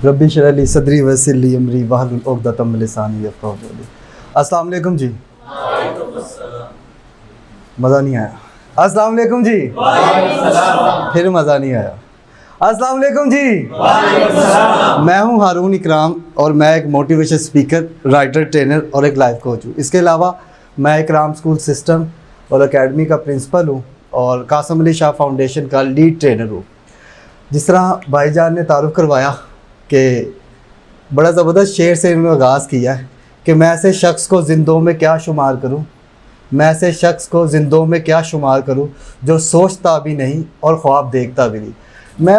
रब्बी शरह ली सदरी वयस्सिर ली अमरी वहलुल उक़दतम मिन लिसानी यफ़क़हू क़ौली। अस्सलाम वालेकुम जी। मज़ा नहीं आया। अस्सलाम वालेकुम जी। फिर मज़ा नहीं आया। अस्सलाम वालेकुम जी। मैं हूं हारून इकराम और मैं एक मोटिवेशन स्पीकर, राइटर, ट्रेनर और एक लाइफ कोच हूँ। इसके अलावा मैं इकराम स्कूल सिस्टम और एकेडमी का प्रिंसिपल हूँ और कासम अली शाह फाउंडेशन का लीड ट्रेनर हूँ। जिस तरह भाईजान ने तारुफ़ करवाया कि बड़ा ज़बरदस्त शेर से इन्होंने आगाज़ किया है कि मैं ऐसे शख्स को ज़िंदों में क्या शुमार करूं, मैं ऐसे शख्स को ज़िंदों में क्या शुमार करूं जो सोचता भी नहीं और ख्वाब देखता भी नहीं। मैं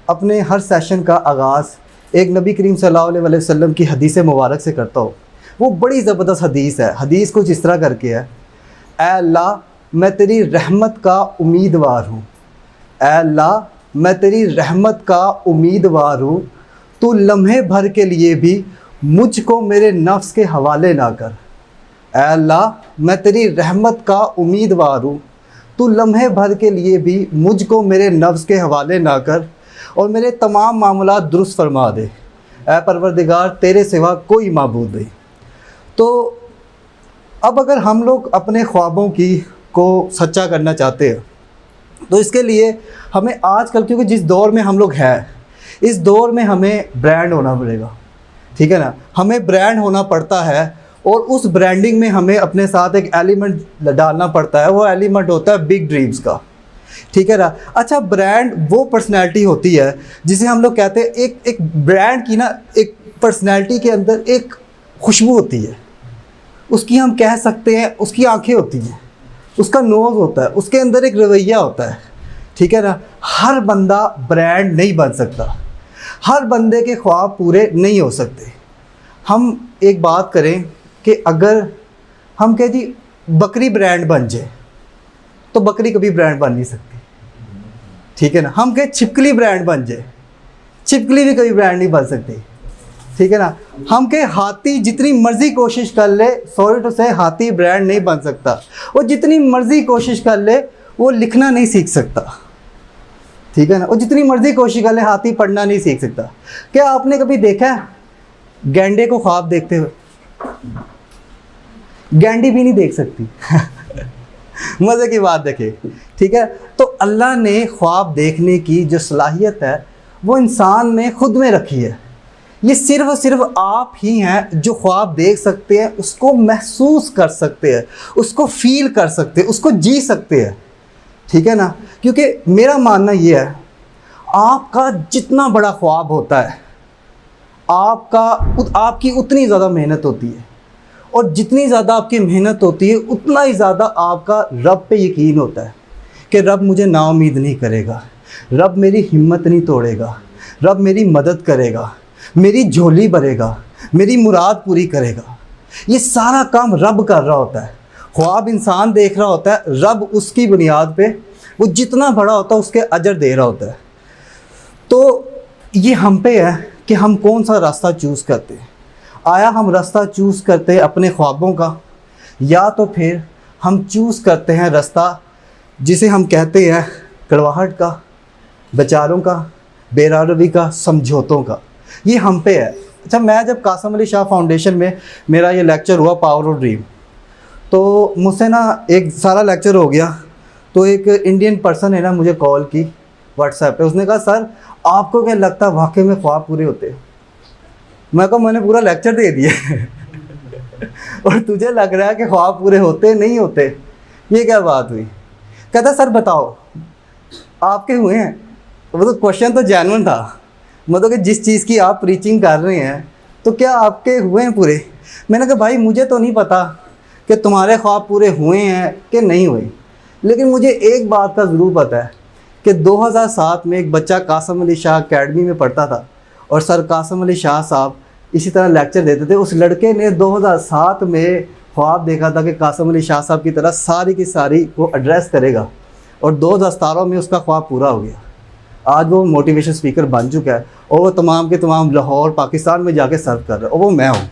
अपने हर सेशन का आगाज़ एक नबी करीम सल्लल्लाहु अलैहि वसल्लम की हदीस मुबारक से करता हूँ। वो बड़ी ज़बरदस्त हदीस है। हदीस कुछ इस तरह करके है, ऐ अल्लाह मैं तेरी रहमत का उम्मीदवार हूँ, ऐ अल्लाह मैं तेरी रहमत का उम्मीदवार हूँ, तू लम्हे भर के लिए भी मुझको मेरे नफ्स के हवाले ना कर। ऐ अल्लाह मैं तेरी रहमत का उम्मीदवार हूँ, तू लम्हे भर के लिए भी मुझको मेरे नफ्स के हवाले ना कर और मेरे तमाम मामलात दुरुस्त फरमा दे। ऐ परवरदिगार तेरे सिवा कोई माबूद नहीं। तो अब अगर हम लोग अपने ख्वाबों को सच्चा करना चाहते हैं तो इसके लिए हमें आजकल, क्योंकि जिस दौर में हम लोग हैं, इस दौर में हमें ब्रांड होना पड़ेगा, ठीक है ना। हमें ब्रांड होना पड़ता है और उस ब्रांडिंग में हमें अपने साथ एक एलिमेंट डालना पड़ता है। वो एलिमेंट होता है बिग ड्रीम्स का, ठीक है ना। अच्छा, ब्रांड वो पर्सनैलिटी होती है जिसे हम लोग कहते हैं, एक ब्रांड की ना एक पर्सनैलिटी के अंदर एक खुशबू होती है, उसकी हम कह सकते हैं उसकी आंखें होती हैं, उसका नोज़ होता है, उसके अंदर एक रवैया होता है, ठीक है ना। हर बंदा ब्रांड नहीं बन सकता, हर बंदे के ख्वाब पूरे नहीं हो सकते। हम एक बात करें कि अगर हम कहें जी बकरी ब्रांड बन जाए तो बकरी कभी ब्रांड बन नहीं सकती, ठीक है ना। हम कहें छिपकली ब्रांड बन जाए, छिपकली भी कभी ब्रांड नहीं बन सकती, ठीक है ना। हम कहें हाथी जितनी मर्ज़ी कोशिश कर ले, सॉरी टू से, हाथी ब्रांड नहीं बन सकता। वो जितनी मर्ज़ी कोशिश कर ले वो लिखना नहीं सीख सकता, ठीक है ना। वो जितनी मर्ज़ी कोशिश कर ले हाथी पढ़ना नहीं सीख सकता। क्या आपने कभी देखा है गैंडे को ख्वाब देखते हुए? गैंडी भी नहीं देख सकती मज़े की बात देखें, ठीक है। तो अल्लाह ने ख्वाब देखने की जो सलाहियत है वो इंसान ने खुद में रखी है। ये सिर्फ आप ही हैं जो ख्वाब देख सकते हैं, उसको महसूस कर सकते हैं, उसको फील कर सकते हैं, उसको जी सकते हैं, ठीक है ना। क्योंकि मेरा मानना ये है, आपका जितना बड़ा ख्वाब होता है आपकी उतनी ज़्यादा मेहनत होती है और जितनी ज़्यादा आपकी मेहनत होती है उतना ही ज़्यादा आपका रब पे यकीन होता है कि रब मुझे नाउम्मीद नहीं करेगा, रब मेरी हिम्मत नहीं तोड़ेगा, रब मेरी मदद करेगा, मेरी झोली भरेगा, मेरी मुराद पूरी करेगा। ये सारा काम रब कर रहा होता है। ख्वाब इंसान देख रहा होता है, रब उसकी बुनियाद पे वो जितना बड़ा होता है उसके अजर दे रहा होता है। तो ये हम पे है कि हम कौन सा रास्ता चूज़ करते हैं। आया हम रास्ता चूज़ करते हैं अपने ख्वाबों का, या तो फिर हम चूज़ करते हैं रास्ता जिसे हम कहते हैं कड़वाहट का, विचारों का, बेरारवी का, समझौतों का। ये हम पे है। अच्छा, मैं जब कासम अली शाह फाउंडेशन में मेरा ये लेक्चर हुआ पावर ऑफ ड्रीम, तो मुझसे ना एक सारा लेक्चर हो गया तो एक इंडियन पर्सन है ना मुझे कॉल की व्हाट्सएप पे। उसने कहा सर आपको क्या लगता है वाकई में ख्वाब पूरे होते हैं? मैं कहा मैंने पूरा लेक्चर दे दिया और तुझे लग रहा है कि ख्वाब पूरे होते नहीं होते, ये क्या बात हुई? कहता सर बताओ आपके हुए हैं? वो तो क्वेश्चन तो जेन्युइन था, मतलब कि जिस चीज़ की आप प्रीचिंग कर रहे हैं तो क्या आपके हुए हैं पूरे? मैंने कहा भाई मुझे तो नहीं पता कि तुम्हारे ख्वाब पूरे हुए हैं कि नहीं हुए, लेकिन मुझे एक बात का ज़रूर पता है कि 2007 में एक बच्चा कासम अली शाह एकेडमी में पढ़ता था और सर कासम अली शाह साहब इसी तरह लेक्चर देते थे। उस लड़के ने 2007 में ख्वाब देखा था कि कासम अली शाह साहब की तरह सारी की सारी वो एड्रेस करेगा और 2017 में उसका ख्वाब पूरा हो गया। आज वो मोटिवेशन स्पीकर बन चुका है और वो तमाम के तमाम लाहौर पाकिस्तान में जाके सर्व कर रहा है और वो मैं हूँ।